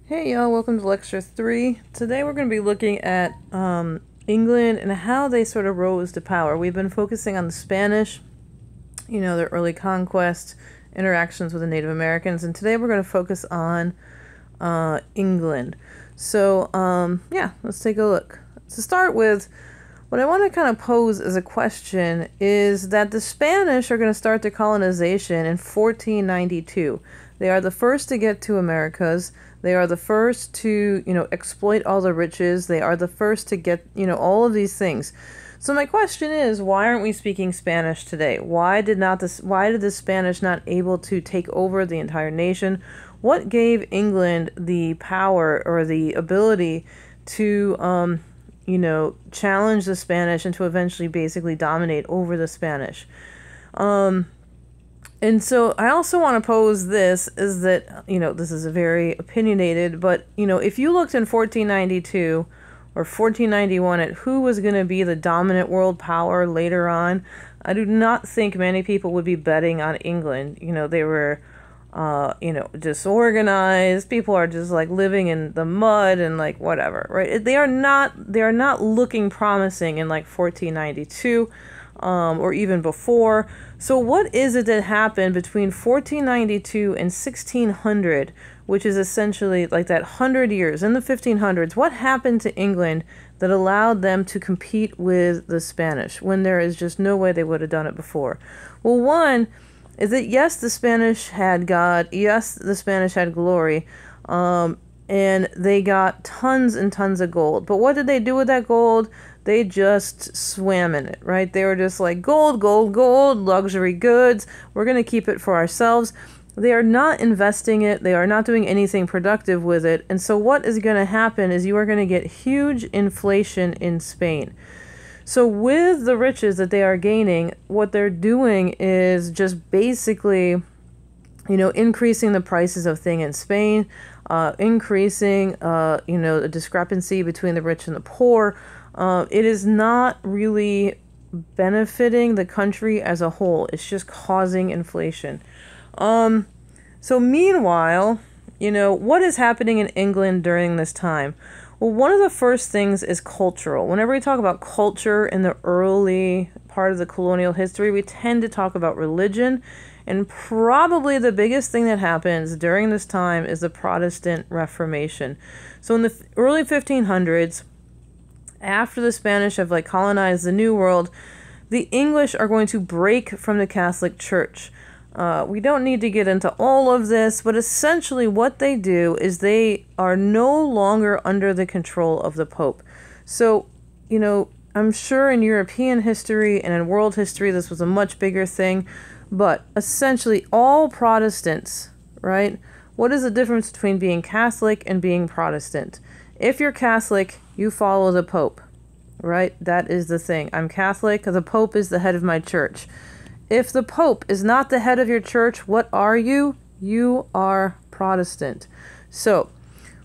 Hey y'all, welcome to lecture 3. Today we're going to be looking at England and how they sort of rose to power. We've been focusing on the Spanish, their early conquest, interactions with the Native Americans, and today we're going to focus on England. So, let's take a look. To start with, what I want to kind of pose as a question is that the Spanish are going to start their colonization in 1492. They are the first to get to Americas. They are the first to, exploit all the riches. They are the first to get, all of these things. So my question is, why aren't we speaking Spanish today? Why did the Spanish not able to take over the entire nation? What gave England the power or the ability to, challenge the Spanish and to eventually basically dominate over the Spanish? And so I also want to pose this, is that, this is a very opinionated, but, if you looked in 1492 or 1491 at who was going to be the dominant world power later on, I do not think many people would be betting on England. They were, disorganized. People are just like living in the mud and like whatever, right? They are not looking promising in like 1492. Or even before. So what is it that happened between 1492 and 1600, which is essentially like that 100 years in the 1500s? What happened to England that allowed them to compete with the Spanish when there is just no way they would have done it before? Well, one is that yes, the Spanish had God, yes, the Spanish had glory, and they got tons and tons of gold. But what did they do with that gold? They just swam in it, right? They were just like, gold, gold, gold, luxury goods. We're going to keep it for ourselves. They are not investing it. They are not doing anything productive with it. And so what is going to happen is you are going to get huge inflation in Spain. So with the riches that they are gaining, what they're doing is just basically, increasing the prices of things in Spain, increasing, the discrepancy between the rich and the poor. It is not really benefiting the country as a whole. It's just causing inflation. So meanwhile, what is happening in England during this time? Well, one of the first things is cultural. Whenever we talk about culture in the early part of the colonial history, we tend to talk about religion. And probably the biggest thing that happens during this time is the Protestant Reformation. So in the early 1500s, after the Spanish have colonized the New World, the English are going to break from the Catholic Church. We don't need to get into all of this, but essentially what they do is they are no longer under the control of the Pope. So, I'm sure in European history and in world history this was a much bigger thing, but essentially all Protestants, right? What is the difference between being Catholic and being Protestant? If you're Catholic, you follow the Pope, right? That is the thing. I'm Catholic. The Pope is the head of my church. If the Pope is not the head of your church, what are you? You are Protestant. So,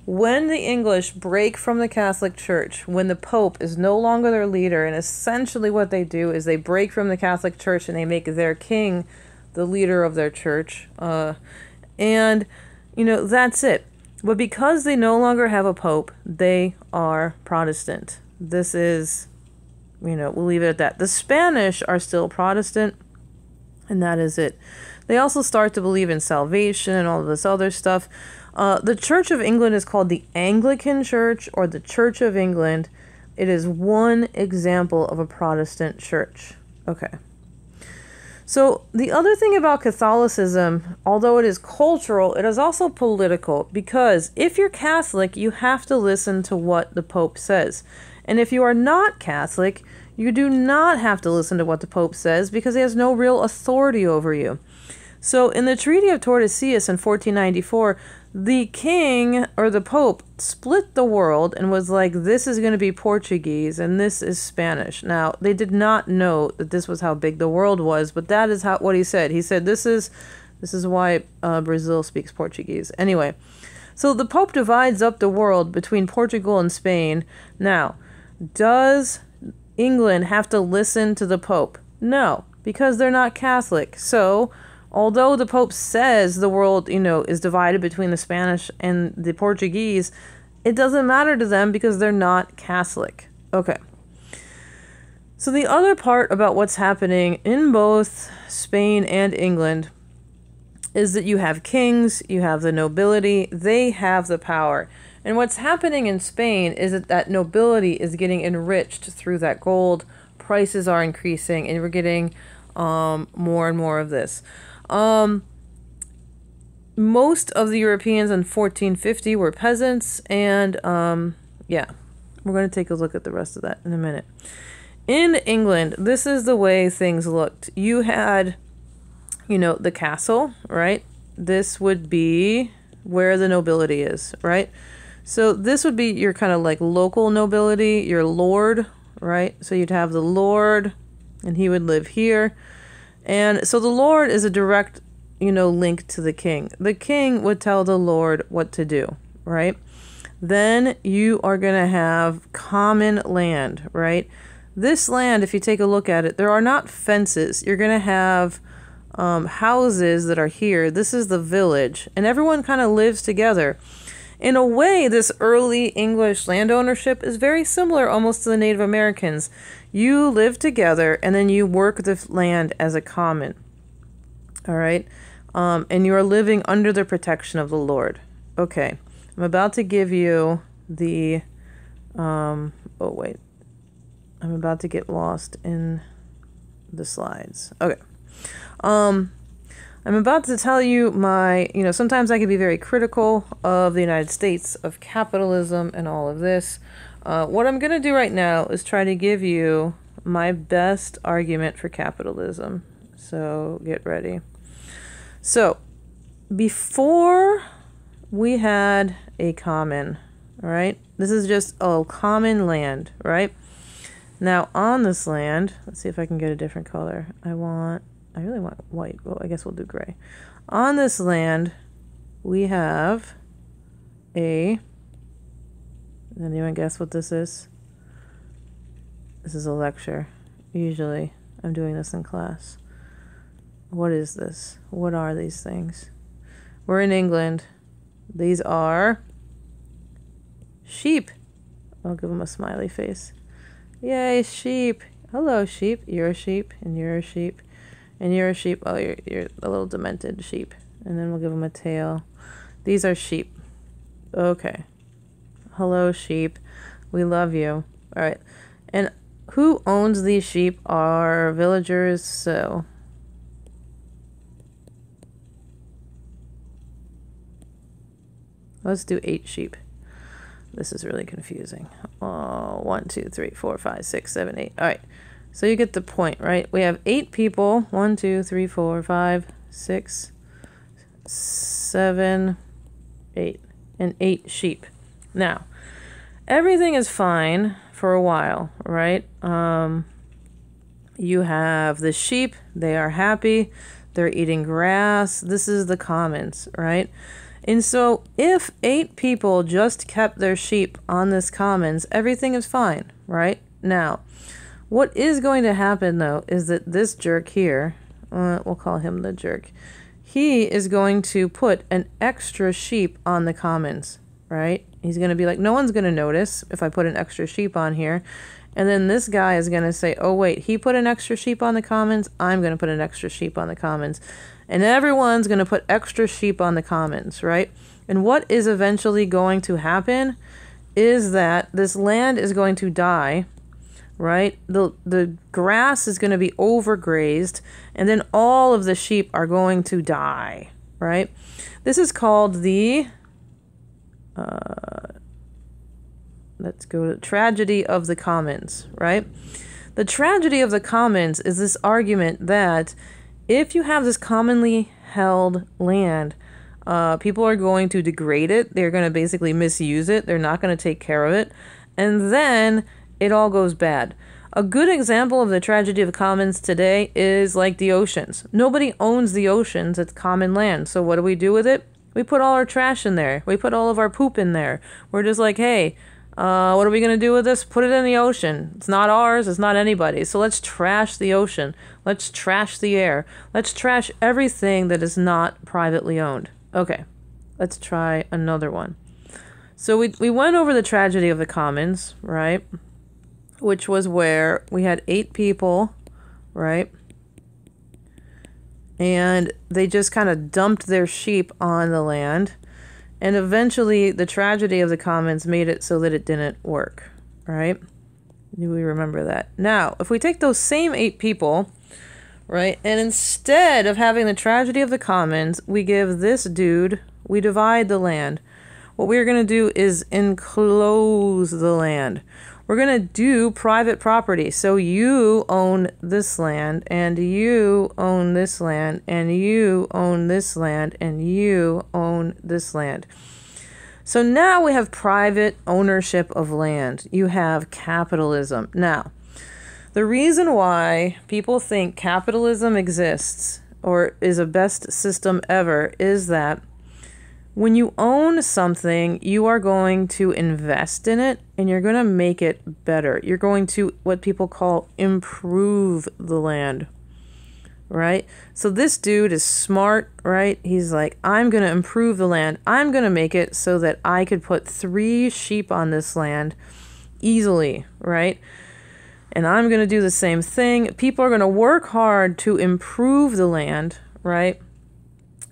when the English break from the Catholic Church, when the Pope is no longer their leader, and essentially what they do is they break from the Catholic Church and they make their king the leader of their church. That's it. But because they no longer have a Pope, they are Protestant. This is, we'll leave it at that. The Spanish are still Protestant, and that is it. They also start to believe in salvation and all of this other stuff. The Church of England is called the Anglican Church or the Church of England. It is one example of a Protestant church. Okay. So the other thing about Catholicism, although it is cultural, it is also political, because if you're Catholic, you have to listen to what the Pope says. And if you are not Catholic, you do not have to listen to what the Pope says because he has no real authority over you. So in the Treaty of Tordesillas in 1494, the king or the Pope split the world and was like, this is going to be Portuguese and this is Spanish. Now, they did not know that this was how big the world was, but that is what he said. He said, this is why Brazil speaks Portuguese. Anyway, so the Pope divides up the world between Portugal and Spain. Now, does England have to listen to the Pope? No, because they're not Catholic. So Although the Pope says the world, is divided between the Spanish and the Portuguese, it doesn't matter to them because they're not Catholic. Okay. So the other part about what's happening in both Spain and England is that you have kings, you have the nobility, they have the power. And what's happening in Spain is that nobility is getting enriched through that gold, prices are increasing, and we're getting more and more of this. Most of the Europeans in 1450 were peasants, and yeah, we're going to take a look at the rest of that in a minute. In England, this is the way things looked. You had, the castle, right? This would be where the nobility is, right? So this would be your kind of like local nobility, your lord, right? So you'd have the lord, and he would live here. And so the lord is a direct, link to the king. The king would tell the lord what to do, right? Then you are going to have common land, right? This land, if you take a look at it, there are not fences. You're going to have houses that are here. This is the village, and everyone kind of lives together. In a way, this early English land ownership is very similar almost to the Native Americans. You live together, and then you work the land as a common. All right? And you are living under the protection of the Lord. Okay. I'm about to give you the... oh, wait. I'm about to get lost in the slides. Okay. I'm about to tell you sometimes I can be very critical of the United States, of capitalism and all of this. What I'm going to do right now is try to give you my best argument for capitalism. So get ready. So before we had a common, all right? This is just a common land, right? Now on this land, let's see if I can get a different color. I really want white. Well, I guess we'll do gray. On this land, we have anyone guess what this is? This is a lecture. Usually, I'm doing this in class. What is this? What are these things? We're in England. These are sheep. I'll give them a smiley face. Yay, sheep. Hello, sheep. You're a sheep, and you're a sheep. And you're a sheep. Oh, you're a little demented sheep. And then we'll give them a tail. These are sheep. Okay. Hello, sheep. We love you. All right. And who owns these sheep are villagers, so... let's do 8 sheep. This is really confusing. Oh, 1, 2, 3, 4, 5, 6, 7, 8. All right. So you get the point, right? We have 8 people. 1, 2, 3, 4, 5, 6, 7, 8. And 8 sheep. Now, everything is fine for a while, right? You have the sheep. They are happy. They're eating grass. This is the commons, right? And so if 8 people just kept their sheep on this commons, everything is fine, right? Now, what is going to happen, though, is that this jerk here, we'll call him the jerk, he is going to put an extra sheep on the commons, right? He's going to be like, no one's going to notice if I put an extra sheep on here. And then this guy is going to say, oh, wait, he put an extra sheep on the commons. I'm going to put an extra sheep on the commons. And everyone's going to put extra sheep on the commons, right? And what is eventually going to happen is that this land is going to die, right? The grass is going to be overgrazed, and then all of the sheep are going to die, right? This is called the... let's go to tragedy of the commons, right? The tragedy of the commons is this argument that if you have this commonly held land, people are going to degrade it. They're going to basically misuse it. They're not going to take care of it. And then it all goes bad. A good example of the tragedy of the commons today is like the oceans. Nobody owns the oceans. It's common land. So what do we do with it? We put all our trash in there. We put all of our poop in there. We're just like, hey, What are we going to do with this? Put it in the ocean. It's not ours. It's not anybody's. So let's trash the ocean. Let's trash the air. Let's trash everything that is not privately owned. Okay, let's try another one. So we went over the tragedy of the commons, right? Which was where we had 8 people, right? And they just kind of dumped their sheep on the land. And eventually, the tragedy of the commons made it so that it didn't work, right? Do we remember that? Now, if we take those same 8 people, right, and instead of having the tragedy of the commons, we give this dude, we divide the land. What we're going to do is enclose the land. We're going to do private property. So you own this land, and you own this land, and you own this land, and you own this land. So now we have private ownership of land. You have capitalism. Now, the reason why people think capitalism exists or is a best system ever is that when you own something, you are going to invest in it and you're going to make it better. You're going to what people call improve the land, right? So this dude is smart, right? He's like, I'm going to improve the land. I'm going to make it so that I could put 3 sheep on this land easily, right? And I'm going to do the same thing. People are going to work hard to improve the land, right?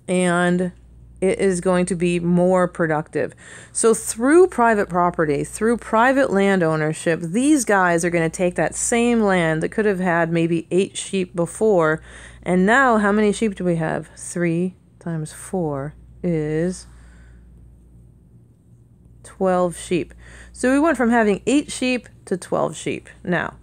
And it is going to be more productive. So through private property, through private land ownership, these guys are going to take that same land that could have had maybe 8 sheep before. And now how many sheep do we have? 3 times 4 is 12 sheep. So we went from having 8 sheep to 12 sheep. Now,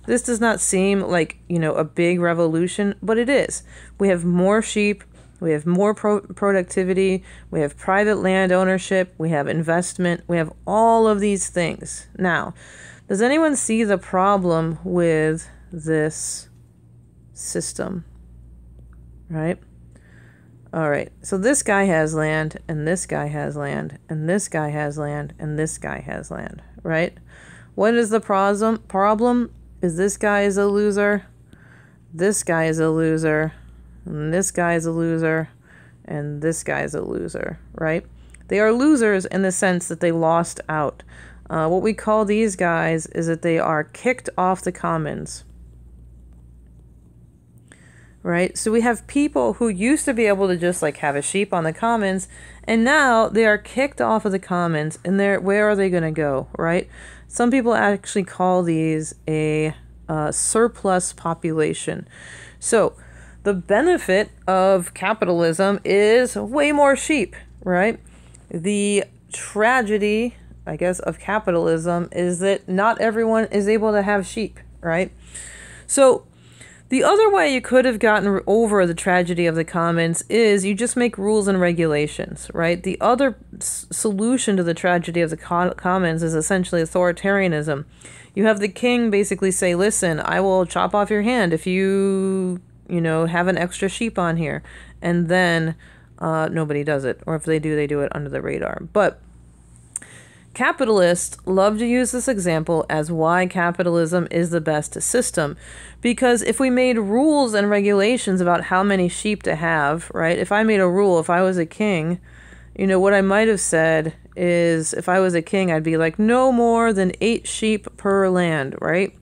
this does not seem like, a big revolution, but it is. We have more sheep. We have more productivity, we have private land ownership, we have investment, we have all of these things. Now, does anyone see the problem with this system? Right? All right, so this guy has land, and this guy has land, and this guy has land, and this guy has land, right? What is the problem? Is this guy is a loser, this guy is a loser, and this guy is a loser, and this guy is a loser, right? They are losers in the sense that they lost out. What we call these guys is that they are kicked off the commons, right? So we have people who used to be able to just like have a sheep on the commons, and now they are kicked off of the commons, and where are they going to go, right? Some people actually call these a surplus population. So the benefit of capitalism is way more sheep, right? The tragedy, I guess, of capitalism is that not everyone is able to have sheep, right? So the other way you could have gotten over the tragedy of the commons is you just make rules and regulations, right? The other solution to the tragedy of the commons is essentially authoritarianism. You have the king basically say, listen, I will chop off your hand if you have an extra sheep on here. And then nobody does it. Or if they do it under the radar. But capitalists love to use this example as why capitalism is the best system. Because if we made rules and regulations about how many sheep to have, right? If I made a rule, if I was a king, what I might have said is if I was a king, I'd be like, no more than 8 sheep per land, right?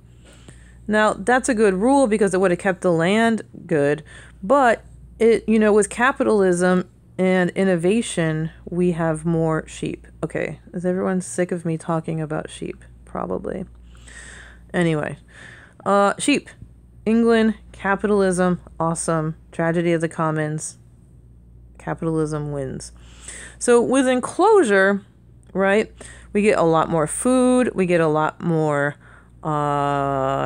Now, that's a good rule because it would have kept the land good, but with capitalism and innovation, we have more sheep. Okay, is everyone sick of me talking about sheep? Probably. Anyway, sheep. England, capitalism, awesome. Tragedy of the commons, capitalism wins. So with enclosure, right, we get a lot more food, we get a lot more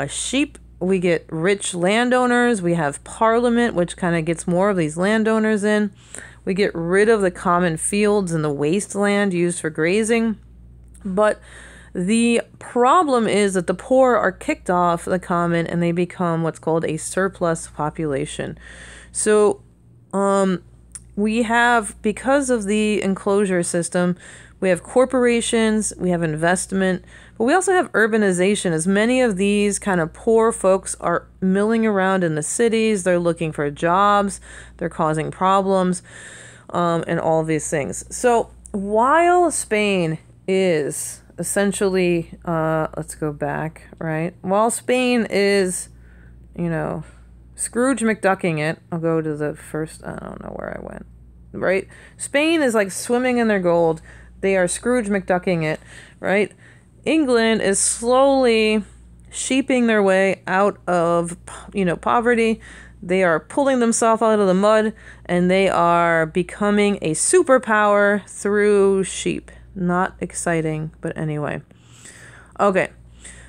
sheep, we get rich landowners, we have parliament, which kind of gets more of these landowners in. We get rid of the common fields and the wasteland used for grazing. But the problem is that the poor are kicked off the common and they become what's called a surplus population. So we have, because of the enclosure system, We have corporations, we have investment, but we also have urbanization, as many of these kind of poor folks are milling around in the cities. They're looking for jobs, they're causing problems, and all of these things. So while Spain is essentially, let's go back, right? While Spain is, Scrooge McDucking it, I'll go to the first, I don't know where I went, right? Spain is like swimming in their gold. They are Scrooge McDucking it, right? England is slowly sheeping their way out of, poverty. They are pulling themselves out of the mud, and they are becoming a superpower through sheep. Not exciting, but anyway. Okay,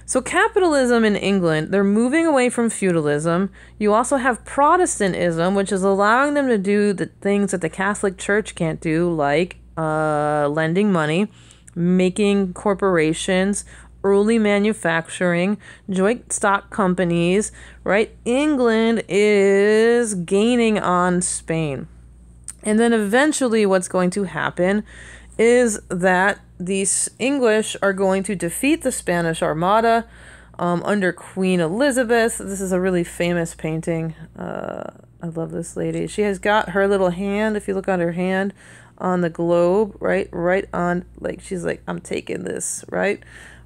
so capitalism in England, they're moving away from feudalism. You also have Protestantism, which is allowing them to do the things that the Catholic Church can't do, like lending money, making corporations, early manufacturing, joint stock companies, right? England is gaining on Spain. And then eventually what's going to happen is that these English are going to defeat the Spanish Armada under Queen Elizabeth. This is a really famous painting. I love this lady. She has got her little hand, if you look on her hand, on the globe, right on, like, she's like, I'm taking this, right?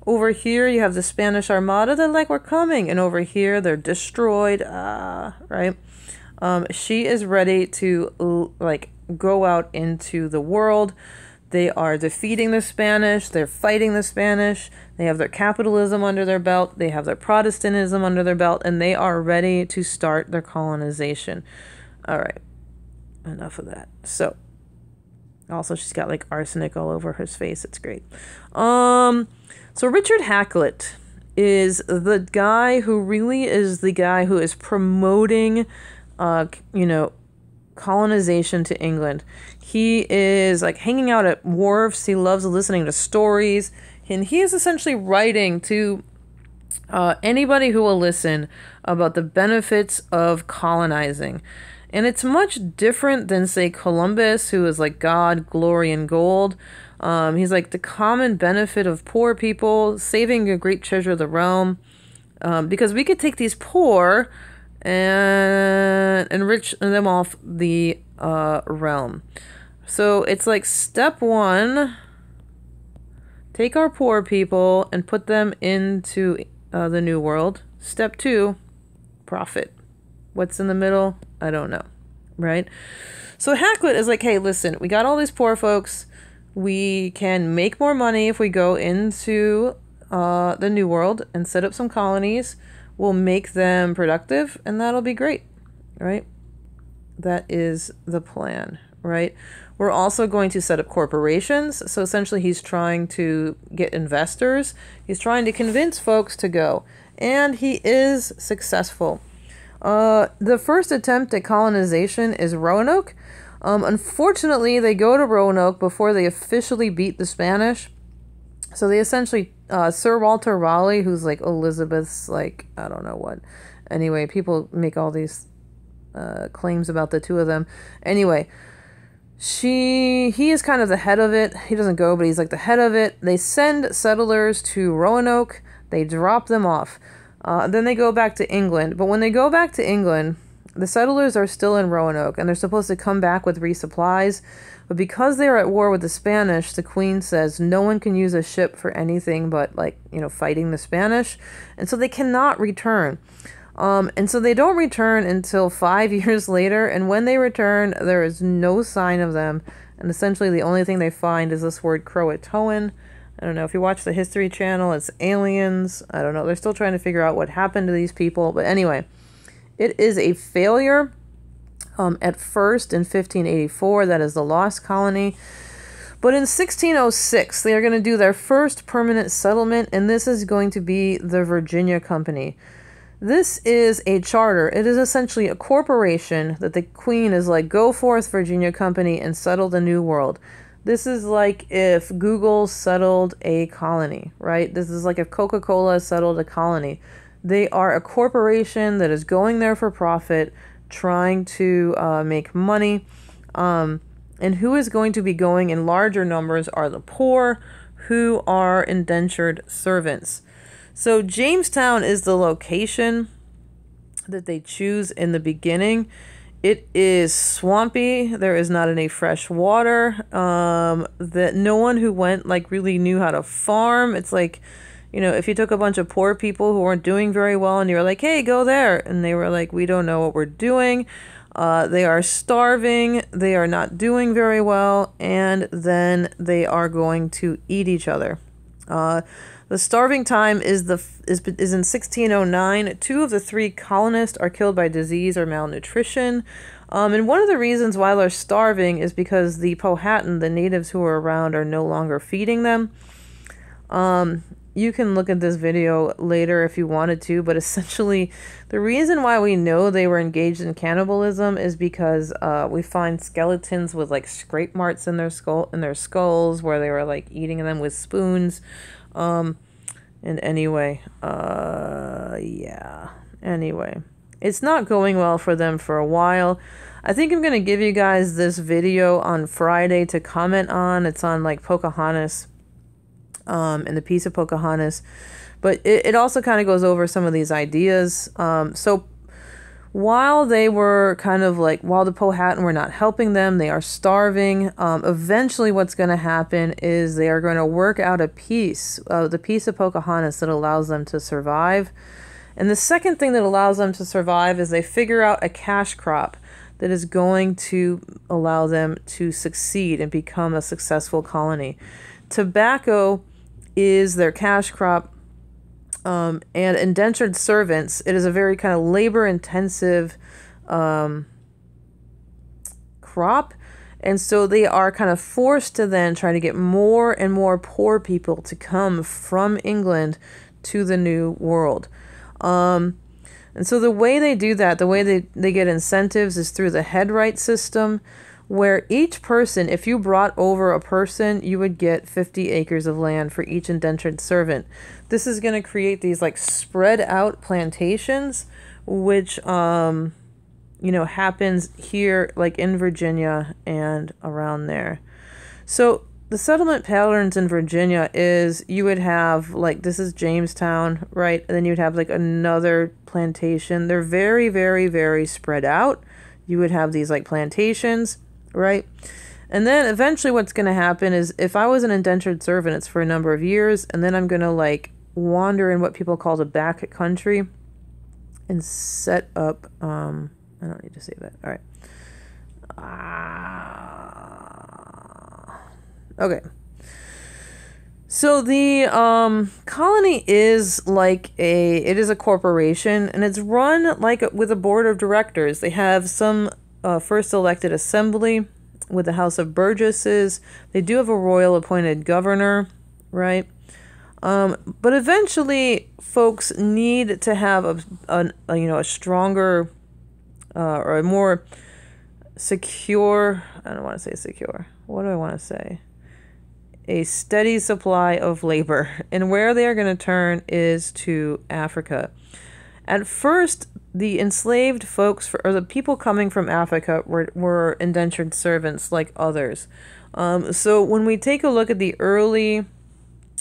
Over here, you have the Spanish Armada. They're like, we're coming. And over here, they're destroyed, right? She is ready to, go out into the world. They are defeating the Spanish. They're fighting the Spanish. They have their capitalism under their belt. They have their Protestantism under their belt. And they are ready to start their colonization. All right. Enough of that. So, also, she's got like arsenic all over her face. It's great. So Richard Hakluyt is the guy who really is the guy who is promoting, colonization to England. He is like hanging out at wharfs. He loves listening to stories. And he is essentially writing to anybody who will listen about the benefits of colonizing. And it's much different than, say, Columbus, who is like God, glory, and gold. He's like the common benefit of poor people, saving a great treasure of the realm. Because we could take these poor and enrich them off the realm. So it's like step one, take our poor people and put them into the new world. Step two, profit. What's in the middle? I don't know, right? So Hakluyt is like, hey, listen, we got all these poor folks. We can make more money if we go into the New World and set up some colonies. We'll make them productive, and that'll be great, right? That is the plan, right? We're also going to set up corporations. So essentially, he's trying to get investors. He's trying to convince folks to go, and he is successful. The first attempt at colonization is Roanoke. Unfortunately, they go to Roanoke before they officially beat the Spanish. So they essentially, Sir Walter Raleigh, who's like Elizabeth's, like, I don't know what. Anyway, people make all these claims about the two of them. Anyway, he is kind of the head of it. He doesn't go, but he's like the head of it. They send settlers to Roanoke. They drop them off. Then they go back to England. But when they go back to England, the settlers are still in Roanoke, and they're supposed to come back with resupplies. But because they are at war with the Spanish, the Queen says no one can use a ship for anything but, like, fighting the Spanish. And so they cannot return. And so they don't return until 5 years later. And when they return, there is no sign of them. And essentially the only thing they find is this word Croatoan. I don't know, if you watch the History Channel, it's aliens. I don't know. They're still trying to figure out what happened to these people. But anyway, it is a failure. At first, in 1584, that is the Lost Colony. But in 1606, they are going to do their first permanent settlement, and this is going to be the Virginia Company. This is a charter. It is essentially a corporation that the Queen is like, go forth, Virginia Company, and settle the New World. This is like if Google settled a colony, right? This is like if Coca-Cola settled a colony. They are a corporation that is going there for profit, trying to make money. And who is going to be going in larger numbers are the poor, who are indentured servants. So Jamestown is the location that they choose in the beginning. It is swampy. There is not any fresh water. That no one who went like really knew how to farm. It's like, you know, if you took a bunch of poor people who weren't doing very well and you were like, hey, go there. And they were like, we don't know what we're doing. They are starving. They are not doing very well. And then they are going to eat each other. The starving time is in 1609. 2 of the 3 colonists are killed by disease or malnutrition. And one of the reasons why they're starving is because the Powhatan, the natives who are around, are no longer feeding them. You can look at this video later if you wanted to, but essentially the reason why we know they were engaged in cannibalism is because we find skeletons with like scrape marks in their skulls where they were like eating them with spoons. And anyway, yeah. Anyway, it's not going well for them for a while. I think I'm going to give you guys this video on Friday to comment on. It's on like Pocahontas, and the piece of Pocahontas. But it also kind of goes over some of these ideas. So while they were kind of like, while the Powhatan were not helping them, they are starving. Eventually what's going to happen is they are going to work out a piece, the piece of Pocahontas that allows them to survive. And the second thing that allows them to survive is they figure out a cash crop that is going to allow them to succeed and become a successful colony. Tobacco is their cash crop. And indentured servants, it is a very kind of labor-intensive crop. And so they are kind of forced to then try to get more and more poor people to come from England to the New World. And so the way they do that, the way they get incentives is through the headright system, where each person, if you brought over a person, you would get 50 acres of land for each indentured servant. This is going to create these like spread out plantations, which, you know, happens here, like in Virginia and around there. So the settlement patterns in Virginia is you would have like, this is Jamestown, right? And then you'd have like another plantation. They're very, very, very spread out. You would have these like plantations, right? And then eventually what's going to happen is if I was an indentured servant, it's for a number of years, and then I'm going to like wander in what people call the back country and set up, I don't need to say that. All right. Okay. So the colony is like it is a corporation, and it's run like with a board of directors. They have some first elected assembly with the House of Burgesses. They do have a royal appointed governor, right? But eventually folks need to have a stronger or a more secure, I don't want to say secure. What do I want to say? A steady supply of labor. And where they are going to turn is to Africa. At first, the enslaved folks, or the people coming from Africa, were indentured servants like others. So when we take a look at the early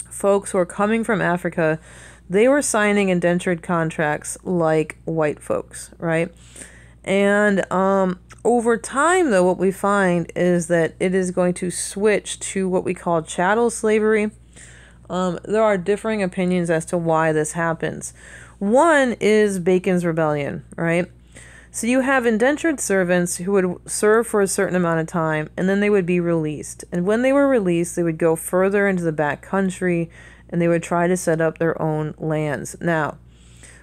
folks who are coming from Africa, they were signing indentured contracts like white folks, right? And over time, though, what we find is that it is going to switch to what we call chattel slavery. There are differing opinions as to why this happens. One is Bacon's Rebellion, right? So you have indentured servants who would serve for a certain amount of time, and then they would be released. And when they were released, they would go further into the back country, and they would try to set up their own lands. Now,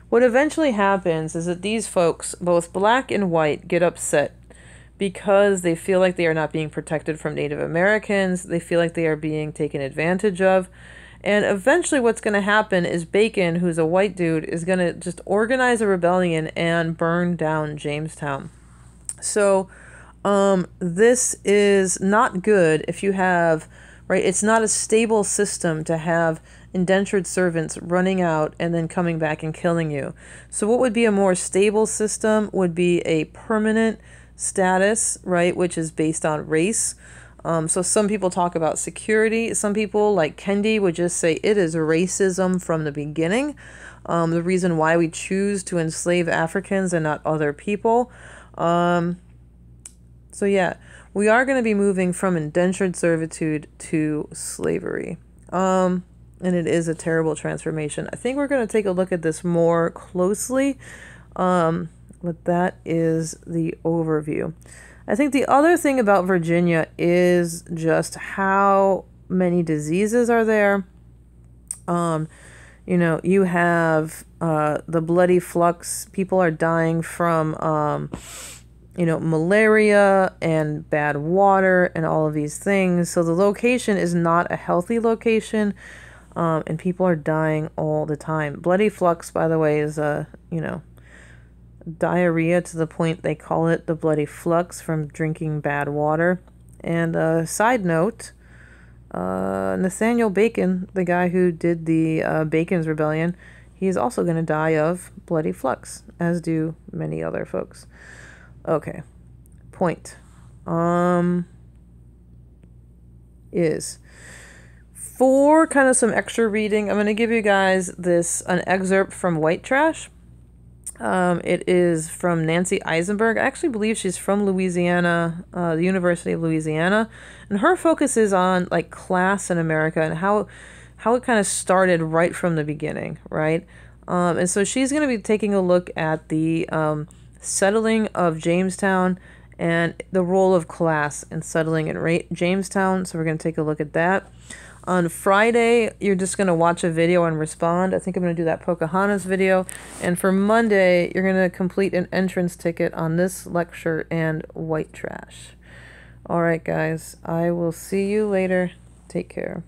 what eventually happens is that these folks, both black and white, get upset because they feel like they are not being protected from Native Americans. They feel like they are being taken advantage of. And eventually what's going to happen is Bacon, who's a white dude, is going to just organize a rebellion and burn down Jamestown. So this is not good if you have, right, it's not a stable system to have indentured servants running out and then coming back and killing you. So what would be a more stable system would be a permanent status, right, which is based on race. So some people talk about security. Some people, like Kendi, would just say it is racism from the beginning. The reason why we choose to enslave Africans and not other people. So yeah, we are going to be moving from indentured servitude to slavery. And it is a terrible transformation. I think we're going to take a look at this more closely. But that is the overview. I think the other thing about Virginia is just how many diseases are there. You know, you have the bloody flux. People are dying from, you know, malaria and bad water and all of these things. So the location is not a healthy location, and people are dying all the time. Bloody flux, by the way, is, you know, diarrhea to the point they call it the bloody flux from drinking bad water. And side note, Nathaniel Bacon, the guy who did the Bacon's Rebellion, he's also going to die of bloody flux, as do many other folks. Okay, point is for kind of some extra reading, I'm going to give you guys an excerpt from White Trash. It is from Nancy Isenberg. I actually believe she's from Louisiana, the University of Louisiana, and her focus is on like class in America and how it kind of started right from the beginning, right? And so she's going to be taking a look at the settling of Jamestown and the role of class in settling in Jamestown. So we're going to take a look at that. On Friday, you're just going to watch a video and respond. I think I'm going to do that Pocahontas video. And for Monday, you're going to complete an entrance ticket on this lecture and White Trash. All right, guys. I will see you later. Take care.